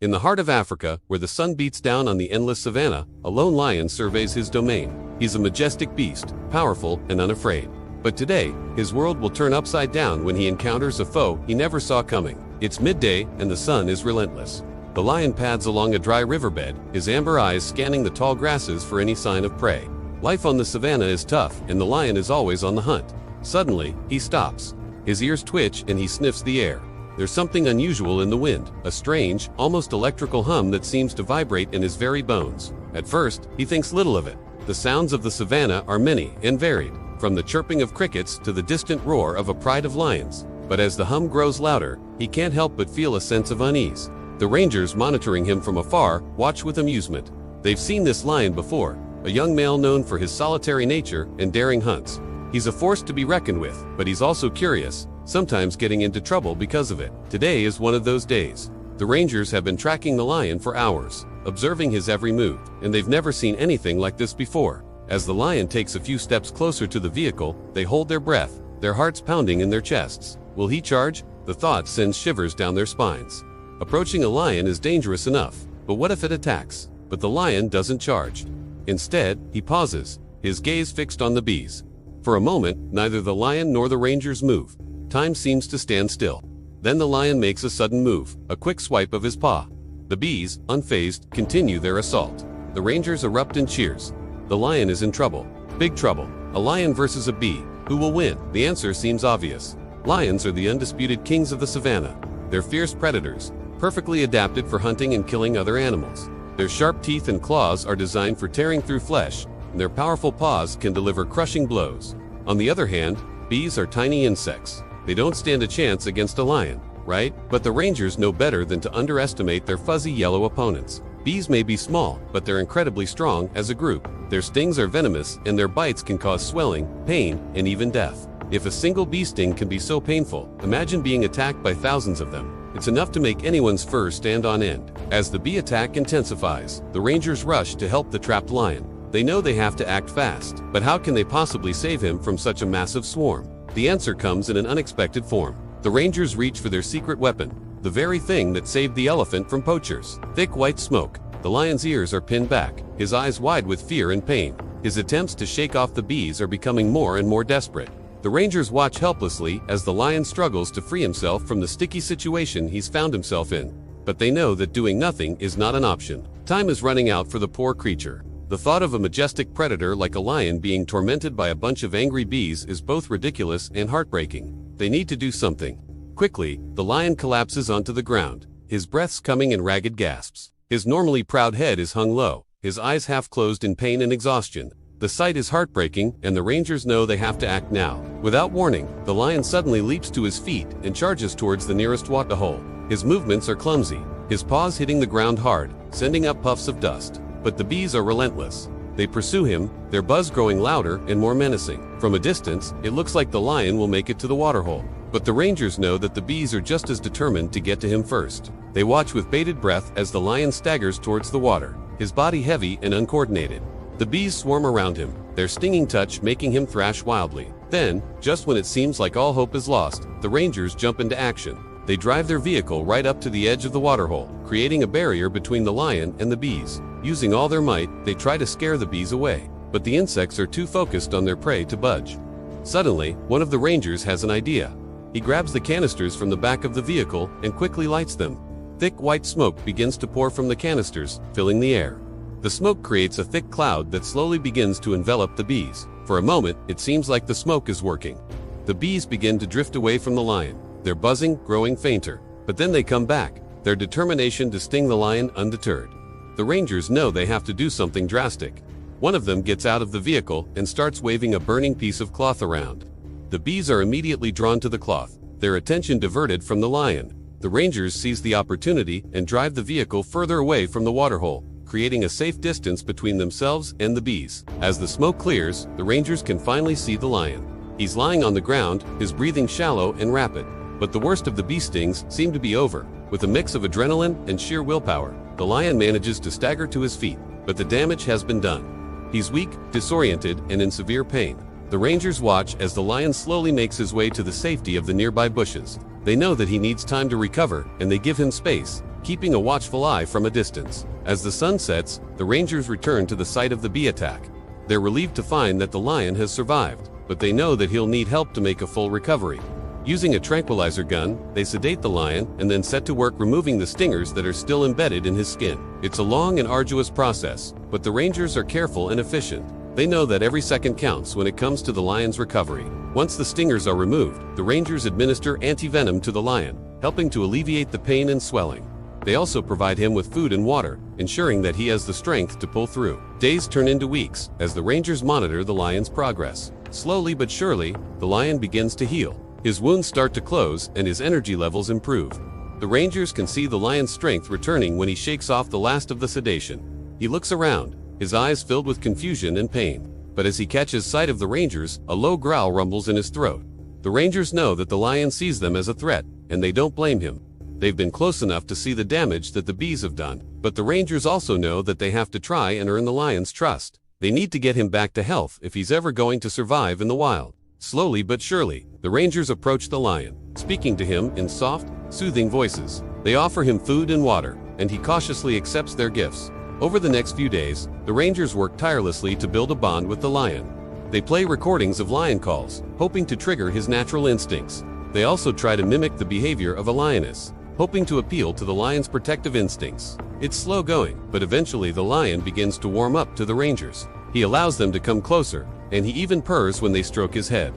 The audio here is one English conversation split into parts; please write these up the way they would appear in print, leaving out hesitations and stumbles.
In the heart of Africa, where the sun beats down on the endless savanna, a lone lion surveys his domain. He's a majestic beast, powerful and unafraid. But today, his world will turn upside down when he encounters a foe he never saw coming. It's midday, and the sun is relentless. The lion pads along a dry riverbed, his amber eyes scanning the tall grasses for any sign of prey. Life on the savanna is tough, and the lion is always on the hunt. Suddenly, he stops. His ears twitch and he sniffs the air. There's something unusual in the wind, a strange, almost electrical hum that seems to vibrate in his very bones. At first, he thinks little of it. The sounds of the savanna are many and varied, from the chirping of crickets to the distant roar of a pride of lions. But as the hum grows louder, he can't help but feel a sense of unease. The rangers monitoring him from afar watch with amusement. They've seen this lion before, a young male known for his solitary nature and daring hunts. He's a force to be reckoned with, but he's also curious, sometimes getting into trouble because of it. Today is one of those days. The rangers have been tracking the lion for hours, observing his every move, and they've never seen anything like this before. As the lion takes a few steps closer to the vehicle, they hold their breath, their hearts pounding in their chests. Will he charge? The thought sends shivers down their spines. Approaching a lion is dangerous enough, but what if it attacks? But the lion doesn't charge. Instead, he pauses, his gaze fixed on the bees. For a moment, neither the lion nor the rangers move. Time seems to stand still. Then the lion makes a sudden move, a quick swipe of his paw. The bees, unfazed, continue their assault. The rangers erupt in cheers. The lion is in trouble. Big trouble. A lion versus a bee. Who will win? The answer seems obvious. Lions are the undisputed kings of the savanna. They're fierce predators, perfectly adapted for hunting and killing other animals. Their sharp teeth and claws are designed for tearing through flesh, and their powerful paws can deliver crushing blows. On the other hand, bees are tiny insects. They don't stand a chance against a lion, right? But the rangers know better than to underestimate their fuzzy yellow opponents. Bees may be small, but they're incredibly strong as a group. Their stings are venomous, and their bites can cause swelling, pain, and even death. If a single bee sting can be so painful, imagine being attacked by thousands of them. It's enough to make anyone's fur stand on end. As the bee attack intensifies, the rangers rush to help the trapped lion. They know they have to act fast, but how can they possibly save him from such a massive swarm? The answer comes in an unexpected form. The rangers reach for their secret weapon, the very thing that saved the elephant from poachers. Thick white smoke. The lion's ears are pinned back, his eyes wide with fear and pain. His attempts to shake off the bees are becoming more and more desperate. The rangers watch helplessly as the lion struggles to free himself from the sticky situation he's found himself in. But they know that doing nothing is not an option. Time is running out for the poor creature. The thought of a majestic predator like a lion being tormented by a bunch of angry bees is both ridiculous and heartbreaking. They need to do something. Quickly, the lion collapses onto the ground, his breaths coming in ragged gasps. His normally proud head is hung low, his eyes half closed in pain and exhaustion. The sight is heartbreaking, and the rangers know they have to act now. Without warning, the lion suddenly leaps to his feet and charges towards the nearest water hole. His movements are clumsy, his paws hitting the ground hard, sending up puffs of dust. But the bees are relentless. They pursue him, their buzz growing louder and more menacing. From a distance, it looks like the lion will make it to the waterhole. But the rangers know that the bees are just as determined to get to him first. They watch with bated breath as the lion staggers towards the water, his body heavy and uncoordinated. The bees swarm around him, their stinging touch making him thrash wildly. Then, just when it seems like all hope is lost, the rangers jump into action. They drive their vehicle right up to the edge of the waterhole, creating a barrier between the lion and the bees. Using all their might, they try to scare the bees away, but the insects are too focused on their prey to budge. Suddenly, one of the rangers has an idea. He grabs the canisters from the back of the vehicle and quickly lights them. Thick white smoke begins to pour from the canisters, filling the air. The smoke creates a thick cloud that slowly begins to envelop the bees. For a moment, it seems like the smoke is working. The bees begin to drift away from the lion, their buzzing growing fainter. But then they come back, their determination to sting the lion undeterred. The rangers know they have to do something drastic. One of them gets out of the vehicle and starts waving a burning piece of cloth around. The bees are immediately drawn to the cloth, their attention diverted from the lion. The rangers seize the opportunity and drive the vehicle further away from the waterhole, creating a safe distance between themselves and the bees. As the smoke clears, the rangers can finally see the lion. He's lying on the ground, his breathing shallow and rapid. But the worst of the bee stings seem to be over. With a mix of adrenaline and sheer willpower, the lion manages to stagger to his feet, but the damage has been done. He's weak, disoriented, and in severe pain. The rangers watch as the lion slowly makes his way to the safety of the nearby bushes. They know that he needs time to recover, and they give him space, keeping a watchful eye from a distance. As the sun sets, the rangers return to the site of the bee attack. They're relieved to find that the lion has survived, but they know that he'll need help to make a full recovery. Using a tranquilizer gun, they sedate the lion and then set to work removing the stingers that are still embedded in his skin. It's a long and arduous process, but the rangers are careful and efficient. They know that every second counts when it comes to the lion's recovery. Once the stingers are removed, the rangers administer anti-venom to the lion, helping to alleviate the pain and swelling. They also provide him with food and water, ensuring that he has the strength to pull through. Days turn into weeks as the rangers monitor the lion's progress. Slowly but surely, the lion begins to heal. His wounds start to close and his energy levels improve. The rangers can see the lion's strength returning when he shakes off the last of the sedation. He looks around, his eyes filled with confusion and pain. But as he catches sight of the rangers, a low growl rumbles in his throat. The rangers know that the lion sees them as a threat, and they don't blame him. They've been close enough to see the damage that the bees have done, but the rangers also know that they have to try and earn the lion's trust. They need to get him back to health if he's ever going to survive in the wild. Slowly but surely, the rangers approach the lion, speaking to him in soft, soothing voices. They offer him food and water, and he cautiously accepts their gifts. Over the next few days, the rangers work tirelessly to build a bond with the lion. They play recordings of lion calls, hoping to trigger his natural instincts. They also try to mimic the behavior of a lioness, hoping to appeal to the lion's protective instincts. It's slow going, but eventually the lion begins to warm up to the rangers. He allows them to come closer, and he even purrs when they stroke his head.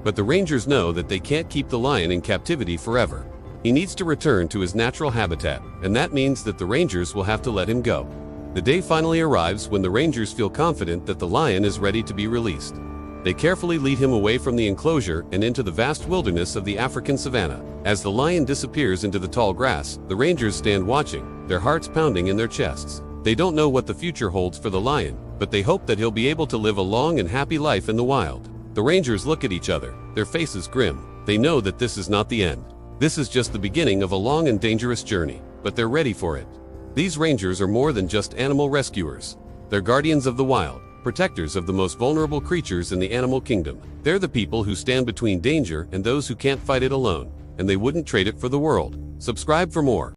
But the rangers know that they can't keep the lion in captivity forever. He needs to return to his natural habitat, and that means that the rangers will have to let him go. The day finally arrives when the rangers feel confident that the lion is ready to be released. They carefully lead him away from the enclosure and into the vast wilderness of the African savanna. As the lion disappears into the tall grass, the rangers stand watching, their hearts pounding in their chests. They don't know what the future holds for the lion, but they hope that he'll be able to live a long and happy life in the wild. The rangers look at each other, their faces grim. They know that this is not the end. This is just the beginning of a long and dangerous journey, but they're ready for it. These rangers are more than just animal rescuers. They're guardians of the wild, protectors of the most vulnerable creatures in the animal kingdom. They're the people who stand between danger and those who can't fight it alone, and they wouldn't trade it for the world. Subscribe for more.